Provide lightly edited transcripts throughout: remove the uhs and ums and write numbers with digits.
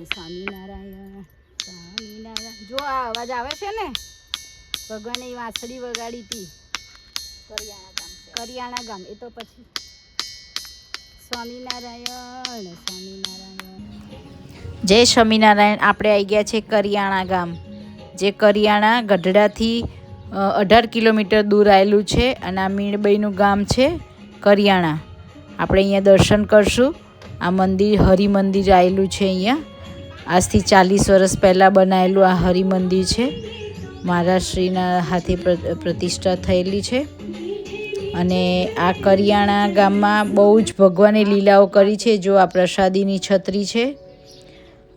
સ્વામિનારાયણ સ્વામિનારાયણ. જો આ અવાજ આવે છે ને, ભગવાને એ વાંસળી વગાડી હતી કરિયાણા ગામ. એ તો પછી સ્વામિનારાયણ સ્વામિનારાયણ. જય સ્વામિનારાયણ. આપણે આવી ગયા છે કરિયાણા ગામ, જે કરિયાણા ગઢડાથી 18 કિલોમીટર દૂર આવેલું છે. અને આ મીણબઈનું ગામ છે કરિયાણા. આપણે અહીંયા દર્શન કરશું. આ મંદિર હરિમંદિર આવેલું છે અહીંયા. આજથી 40 વર્ષ પહેલાં બનાવેલું આ હરિમંદિર છે. મહારાજશ્રીના હાથે પ્રતિષ્ઠા થયેલી છે. અને આ કરિયાણા ગામમાં બહુ જ ભગવાને લીલાઓ કરી છે. જો આ પ્રસાદીની છત્રી છે.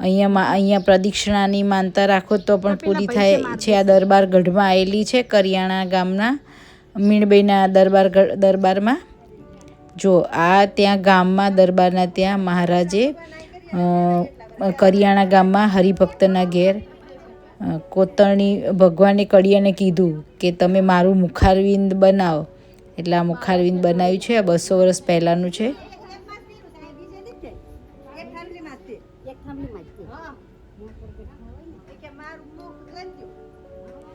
અહીંયા પ્રદક્ષિણાની માનતા રાખો તો પણ પૂરી થાય છે. આ દરબાર ગઢમાં આવેલી છે કરિયાણા ગામના મીણબઈના દરબારમાં. જો આ ત્યાં ગામમાં દરબારના ત્યાં મહારાજે કરિયાણા ગામમાં હરિભક્તના ઘેર કોતરણી ભગવાને કડિયાને કીધું કે તમે મારું મુખારવિંદ બનાવો. એટલે આ મુખારવિંદ બનાવ્યું છે. આ 200 વર્ષ પહેલાંનું છે.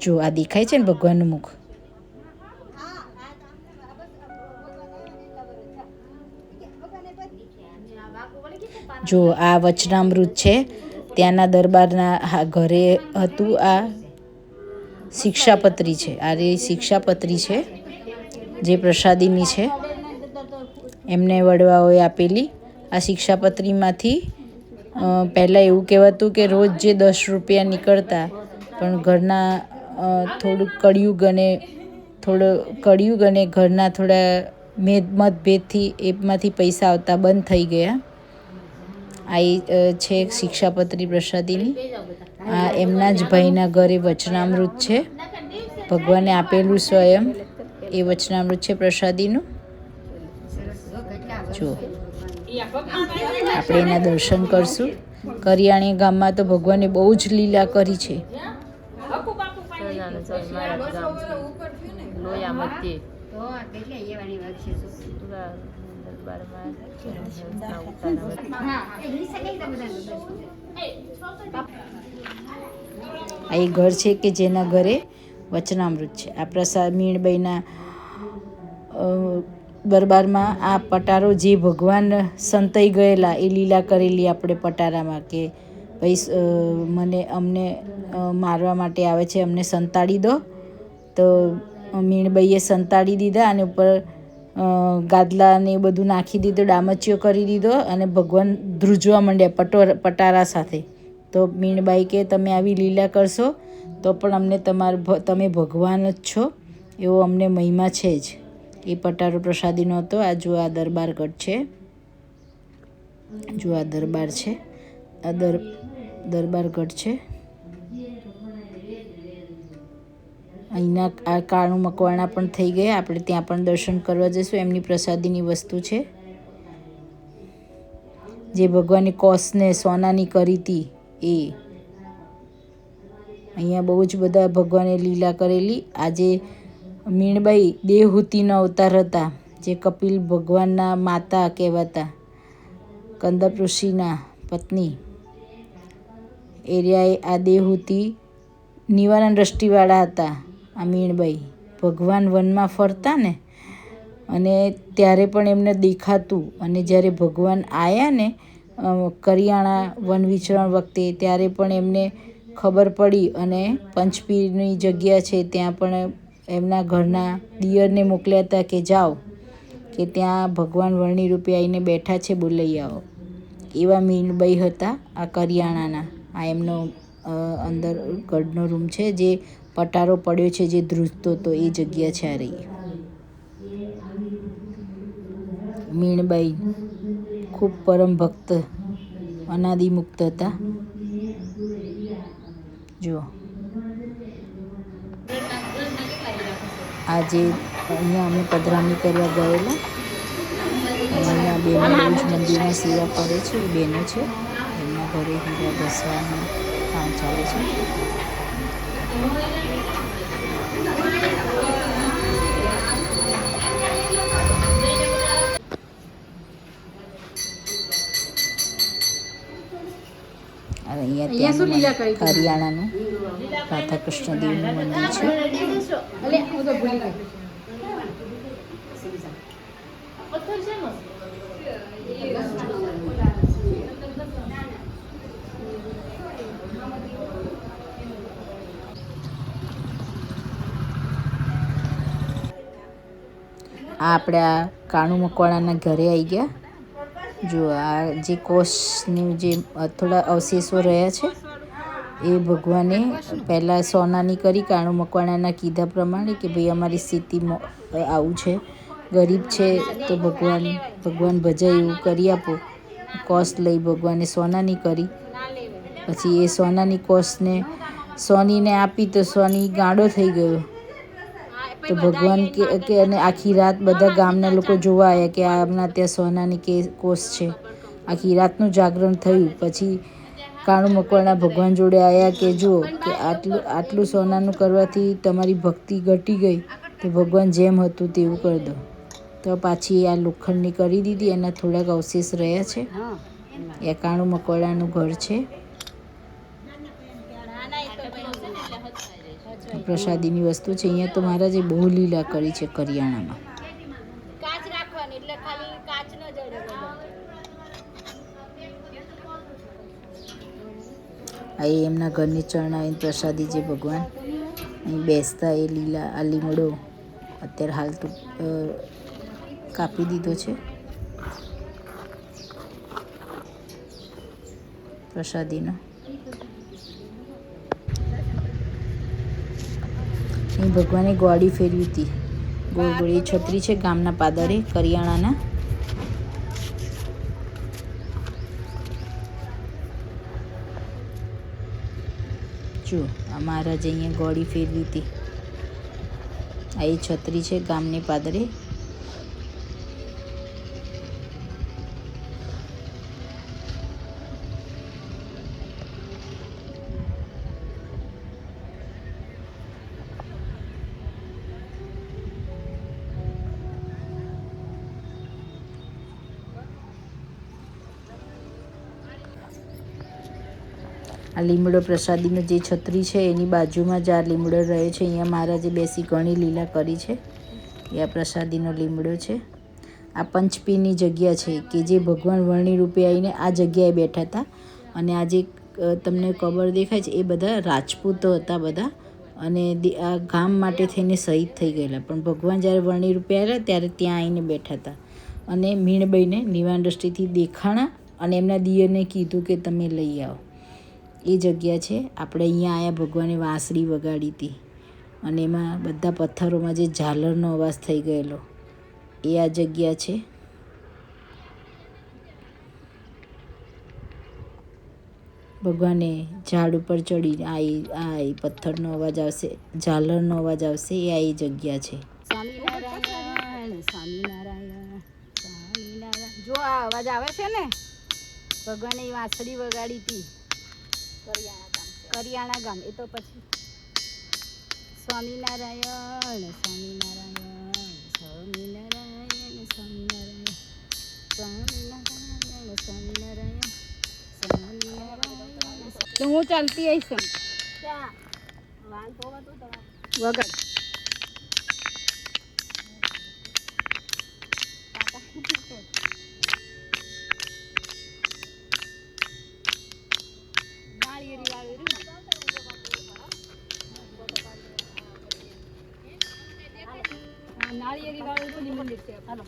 જો આ દેખાય છે ને ભગવાનનું મુખ. જો આ વચનામૃત છે. ત્યાંના દરબારના ઘરે હતું. આ શિક્ષાપત્રી છે. આ રે શિક્ષાપત્રી છે જે પ્રસાદીની છે, એમને વડવાઓએ આપેલી. આ શિક્ષાપત્રીમાંથી પહેલાં એવું કહેવાતું કે રોજ જે 10 રૂપિયા નીકળતા, પણ ઘરના થોડુંક કળિયુગ અને ઘરના થોડા મતભેદથી એમાંથી પૈસા આવતા બંધ થઈ ગયા. આ છે શિક્ષાપત્રી પ્રસાદીની. આ એમના જ ભાઈના ઘરે વચનામૃત છે. ભગવાને આપેલું સ્વયં એ વચનામૃત છે પ્રસાદીનું. જો આપણે એના દર્શન કરશું. કરિયાણી ગામમાં તો ભગવાને બહુ જ લીલા કરી છે. આ એ ઘર છે કે જેના ઘરે વચનામૃત છે. આ પ્રસાદ મીણબઈના દરબારમાં આ પટારો જે ભગવાન સંતાઈ ગયેલા એ લીલા કરેલી આપણે પટારામાં કે ભાઈ અમને મારવા માટે આવે છે, અમને સંતાડી દો. તો મીણબઈએ સંતાડી દીધા અને ઉપર ગાદલા ને એ બધું નાખી દીધું, ડામચીઓ કરી દીધો અને ભગવાન ધ્રુજવા માંડ્યા પટારા સાથે. તો મીણબાઈ કે તમે આવી લીલા કરશો તો પણ અમને તમે ભગવાન જ છો એવો અમને મહિમા છે જ. એ પટારો પ્રસાદીનો હતો. આ જો આ દરબારગઢ છે. જો આ દરબાર છે. આ દરબારગઢ છે. અહીંના આ કાળું મકવાણા પણ થઈ ગયા. આપણે ત્યાં પણ દર્શન કરવા જઈશું. એમની પ્રસાદીની વસ્તુ છે જે ભગવાને કોસને સોનાની કરી હતી એ. અહીંયા બહુ જ બધા ભગવાને લીલા કરેલી. આજે મીણબાઈ દેવહૂતિનો અવતાર હતા, જે કપિલ ભગવાનના માતા કહેવાતા, કંદપ ઋષિના પત્ની. એરિયાએ આ દેવહૂતિ નિવારણ દ્રષ્ટિવાળા હતા. આ મીણબાઈ ભગવાન વનમાં ફરતા ને, અને ત્યારે પણ એમને દેખાતું. અને જ્યારે ભગવાન આવ્યા ને કરિયાણા વન વિચરણ વખતે, ત્યારે પણ એમને ખબર પડી અને પંચપીરની જગ્યા છે ત્યાં પણ એમના ઘરના દિયરને મોકલ્યા હતા કે જાઓ કે ત્યાં ભગવાન વર્ણી રૂપે આવીને બેઠા છે, બોલાઈ આવો. એવા મીણબાઈ હતા આ કરિયાણાના. આ એમનો અંદર ગઢનો રૂમ છે. જે પટારો પડ્યો છે જે ધ્રુજતો હતો એ જગ્યા છે આ રહી. મીણબાઈ ખૂબ પરમ ભક્ત અનાદિમુક્ત હતા. જુઓ આજે અહીંયા અમે પધરામણી કરવા ગયેલા. અહીંયા બેનો રોજ મંદિરની સેવા કરે છે. એ બેનો છે, એમના ઘરે હીરા ઘસવાનું કામ ચાલે છે. અહીંયા ત્યાંનું કરિયાણાનું રાધા કૃષ્ણ દેવનું મંદિર છે. આ આપણા કાણુ મકવાણાના ઘરે આવી ગયા. જો આ જે કોષની જે થોડા અવશેષો રહ્યા છે એ ભગવાને પહેલાં સોનાની કરી કાણુ મકવાણાના કીધા પ્રમાણે કે ભાઈ અમારી સ્થિતિમાં આવું છે, ગરીબ છે, તો ભગવાન ભજાય એવું કરી આપો. કોષ લઈ ભગવાને સોનાની કરી. પછી એ સોનાની કોષને સોનીને આપી તો સોની ગાંડો થઈ ગયો. તો ભગવાન કે અને આખી રાત બધા ગામના લોકો જોવા આવ્યા કે આમના ત્યાં સોનાની કોષ છે. આખી રાતનું જાગરણ થયું. પછી કાણુ મકવાણા ભગવાન જોડે આવ્યા કે જુઓ કે આટલું સોનાનું કરવાથી તમારી ભક્તિ ઘટી ગઈ, તો ભગવાન જેમ હતું તેવું કરી દો. તો પાછી આ લોખંડની કરી દીધી. એના થોડાક અવશેષ રહ્યા છે. એ કાણુ મકવાણાનું ઘર છે. પ્રસાદીની વસ્તુ છે. અહીંયા તો મહારાજે બહુ લીલા કરી છે કરિયાણામાં. આ એમના ઘરની ચરણાવીને પ્રસાદી જે ભગવાન અહીં બેસતા એ લીલા આ લીમડો અત્યારે હાલ તો કાપી દીધો છે. પ્રસાદીનો અહીં ભગવાને ગોળી ફેરવી હતી. ગોળ ગોળ એ છત્રી છે ગામના પાદરે કરિયાણાના. જો આ મહારાજે અહીંયા ગોળી ફેરવી હતી. આ એ છત્રી છે ગામની પાદરે. આ લીમડો પ્રસાદીનો જે છત્રી છે એની બાજુમાં જ આ લીમડો રહે છે. અહીંયા મહારાજે બેસી ઘણી લીલા કરી છે. એ આ પ્રસાદીનો લીમડો છે. આ પંચપીની જગ્યા છે કે જે ભગવાન વર્ણી રૂપે આવીને આ જગ્યાએ બેઠા હતા. અને આ જે તમને કબર દેખાય છે એ બધા રાજપૂતો હતા બધા. અને આ ગામ માટે થઈને શહીદ થઈ ગયેલા. પણ ભગવાન જ્યારે વર્ણી રૂપે આવ્યા ત્યારે ત્યાં આવીને બેઠા હતા. અને મીણબાઈને નિવાણ દ્રષ્ટિથી દેખાણા અને એમના દિયરને કીધું કે તમે લઈ આવો. એ જગ્યા છે. આપણે અહીંયા આવ્યા ભગવાને વાંસળી વગાડી હતી અને એમાં બધા પથ્થરોમાં જે ઝાલરનો અવાજ થઈ ગયેલો એ આ જગ્યા છે. ભગવાને ઝાડ ઉપર ચડી આ પથ્થરનો અવાજ આવશે, ઝાલરનો અવાજ આવશે. એ આ એ જગ્યા છે. સ્વામિનારાયણ સ્વામિનારાયણ સ્વામિનારાયણ. જો આ અવાજ આવે છે ને, ભગવાને વાંસળી વગાડી હતી. કરિયાણા ગામ. એ તો પછી સ્વામિનારાયણ સ્વામિનારાયણ સ્વામિનારાયણ સ્વામિનારાયણ સ્વામિનારાયણ સ્વામિનારાયણ સ્વામિનારાયણ. તો હું ચાલતી આવીશ વગર. નાળિયેરી વાળું મંદિર છે. હાલો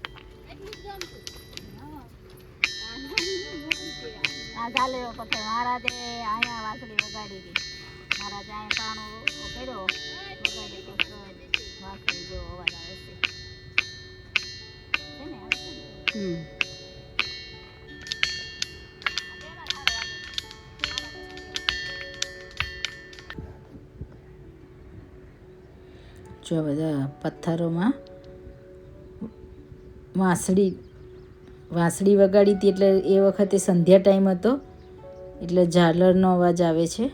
આ ચાલે પછી મહારાજે અહીંયા વાંસળી વગાડી હતી. મહારાજે અહીંયા કાણો કર્યો વગાડી વાંસળી જેવો અવાજ આવે છે ને. જો બધા પથ્થરોમાં વાંસળી વગાડી હતી. એટલે એ વખતે સંધ્યા ટાઈમ હતો એટલે ઝાલરનો અવાજ આવે છે.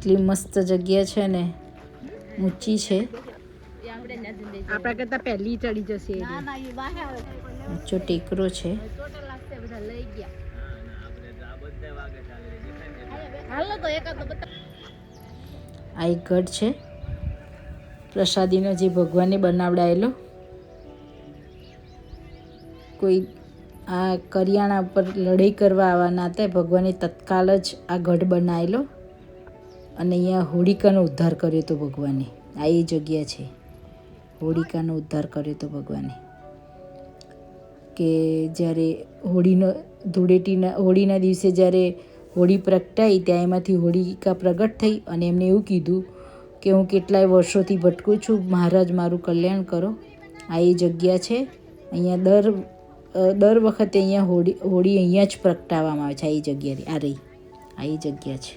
એટલી મસ્ત જગ્યા છે ને, ઊંચી છે, આપણા કરતા પહેલી ચડી જશે. ઊંચો ટેકરો છે. આ એક ગઢ છે પ્રસાદીનો, જે ભગવાને બનાવડાયેલો. કોઈ આ કરિયાણા ઉપર લડાઈ કરવા આવવાના હતા, ભગવાને તત્કાલ જ આ ગઢ બનાવેલો અને અહીંયા હોળિકાનો ઉદ્ધાર કર્યો હતો ભગવાને. આ એ જગ્યા છે, હોળિકાનો ઉદ્ધાર કર્યો હતો ભગવાને. કે જ્યારે હોળીના દિવસે જ્યારે હોળી પ્રગટાઈ, ત્યાં એમાંથી હોળિકા પ્રગટ થઈ અને એમને એવું કીધું કે હું કેટલાય વર્ષોથી ભટકું છું, મહારાજ મારું કલ્યાણ કરો. આ એ જગ્યા છે. અહીંયા દર વખતે અહીંયા હોળી અહીંયા જ પ્રગટાવવામાં આવે છે. આ એ જગ્યાએ આ એ જગ્યા છે.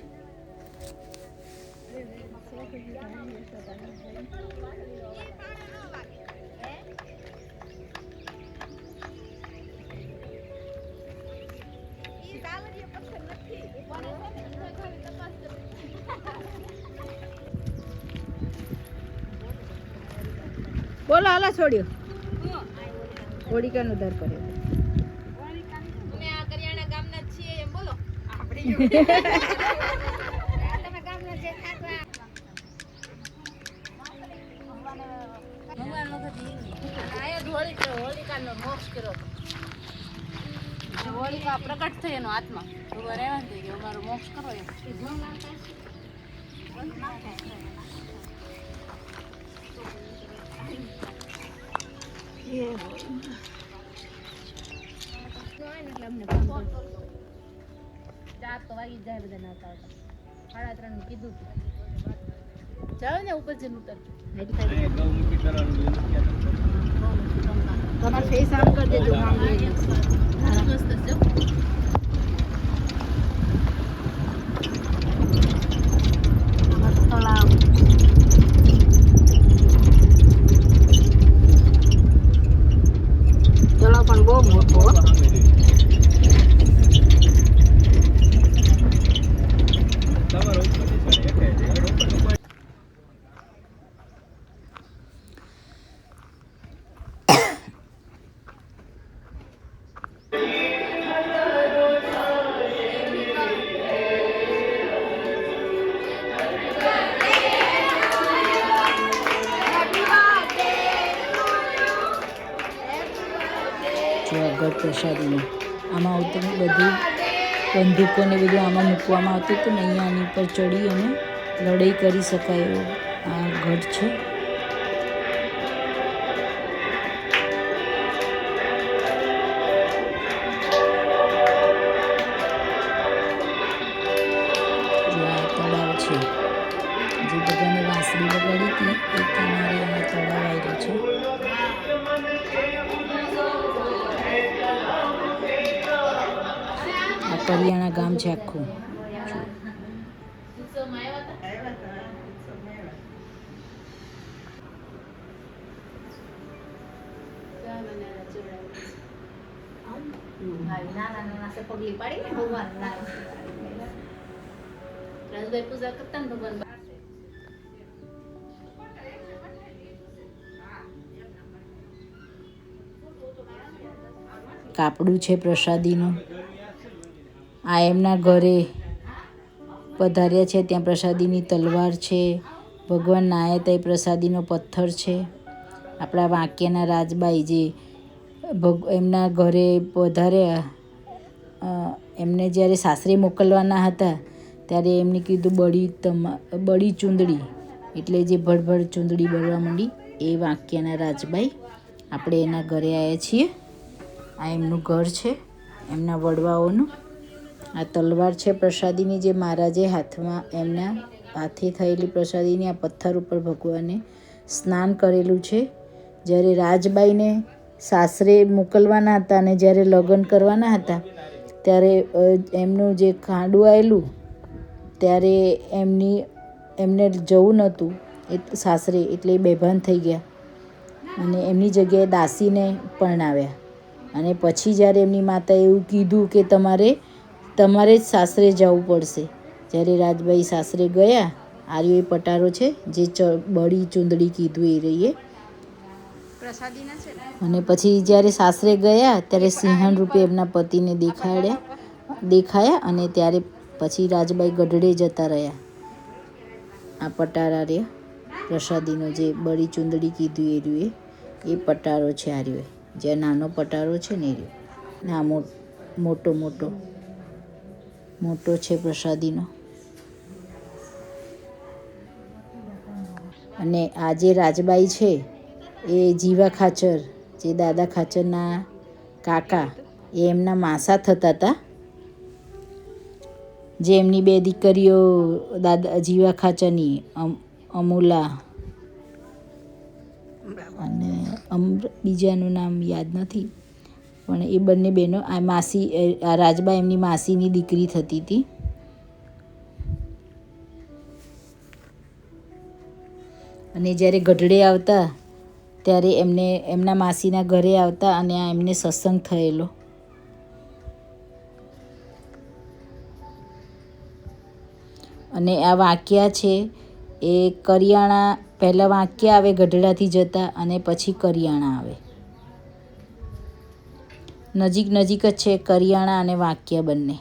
બોલો હાલો છોડ્યો હોળિકાનો ઉદ્ધાર કર્યો. અમે આ કરિયાણા ગામના જ છીએ એમ બોલો. આપણે તમે ગામના છે ખાવા ભગવાન વખત આયા હોળિકાનો મોક્ષ કર્યો. હોળિકા પ્રગટ થઈ એનો આત્મા ભગવાન એવા થઈ ગયો અમારો મોક્ષ કરો એમ. ચાર તો વાગી જાય બધા નાતા હતા. 3:30 કીધું જાવ ને ઉપર જઈને ઉતરજો. તમારે ફેસ આમ કરી દેજો. મસ્ત છે. તળાવ પણ બહુ મોટો. ગઢ પ્રસાદીનું આમાં આવતું બધું બંદૂકોને બધું આમાં મૂકવામાં આવતું હતું ને અહીંયા આની ઉપર ચડી અને લડાઈ કરી શકાય એવો આ ગઢ છે. આ તળાવ છે, જે બધાને વાંસળી વગાડી હતી એ કિનારે આ તળાવ આવેલું છે. કરિયાણા ગામ છે આખું. પગલી પાડી ને ભગવાન રાજભાઈ પૂજા કરતા ને ભગવાન. કાપડું છે પ્રસાદીનું. આ એમના ઘરે પધાર્યા છે, ત્યાં પ્રસાદીની તલવાર છે. ભગવાન નાયા ત્યાં પ્રસાદીનો પથ્થર છે. આપણા વાંક્યાના રાજબાઈ જે એમના ઘરે પધાર્યા, એમને જ્યારે સાસરે મોકલવાના હતા ત્યારે એમને કીધું બળી ચૂંદડી, એટલે જે ભડભડ ચૂંદડી બળવા માંડી, એ વાંક્યાના રાજબાઈ. આપણે એના ઘરે આવ્યા છીએ. આ એમનું ઘર છે, એમના વડવાઓનું. આ તલવાર છે પ્રસાદીની, જે મહારાજે હાથમાં એમના હાથે થયેલી પ્રસાદીની આ પથ્થર ઉપર ભગવાને સ્નાન કરેલું છે. જ્યારે રાજબાઈને સાસરે મોકલવાના હતા અને જ્યારે લગ્ન કરવાના હતા ત્યારે એમનું જે ખાંડું આવેલું ત્યારે એમને જવું નહોતું સાસરે, એટલે બેભાન થઈ ગયા અને એમની જગ્યાએ દાસીને પરણાવ્યા. અને પછી જ્યારે એમની માતાએ એવું કીધું કે તમારે જ સાસરે જવું પડશે, જ્યારે રાજબાઈ સાસરે ગયા, આર્યો એ પટારો છે જે બળી ચૂંદડી કીધું એ રહીએ. પ્રસાદીના છે ને. અને પછી જ્યારે સાસરે ગયા ત્યારે સિંહણ રૂપે એમના પતિને દેખાયા અને ત્યારે પછી રાજબાઈ ગઢડે જતા રહ્યા. આ પટારા રે પ્રસાદીનો જે બળી ચૂંદડી કીધું એ રહ્યું એ પટારો છે. આ રહ્યો જે નાનો પટારો છે ને એ રહ્યો, ના મોટો છે પ્રસાદીનો. અને આ જે રાજબાઈ છે એ જીવા ખાચર, જે દાદા ખાચરના કાકા, એ એમના માસા થતા હતા. જે એમની 2 દીકરીઓ દાદા જીવા ખાચરની, અમૂલા અને બીજાનું નામ યાદ નથી, પણ એ બંને બહેનો આ માસી, આ રાજબા એમની માસીની દીકરી થતી હતી. અને જ્યારે ગઢડે આવતા ત્યારે એમના માસીના ઘરે આવતા અને આ એમને સત્સંગ થયેલો. અને આ વાંક્યા છે એ કરિયાણા, પહેલાં વાંક્યા આવે ગઢડાથી જતા અને પછી કરિયાણા આવે. નજીક જ છે કરિયાણા અને વાંક્યા બંને.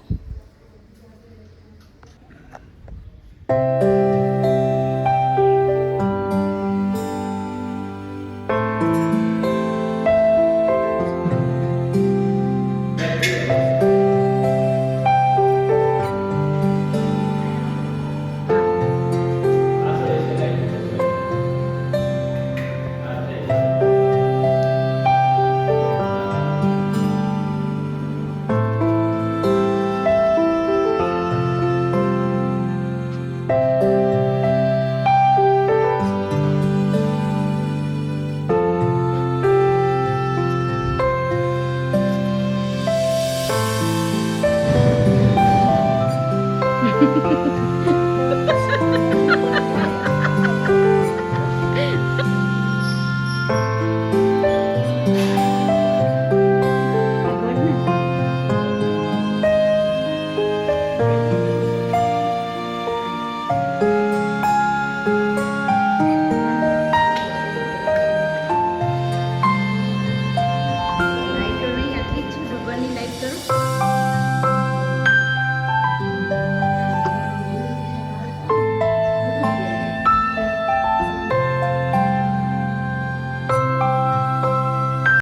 લાઈટો નહીં, આટલી જ છે. ભગવાનની લાઈટ કરો.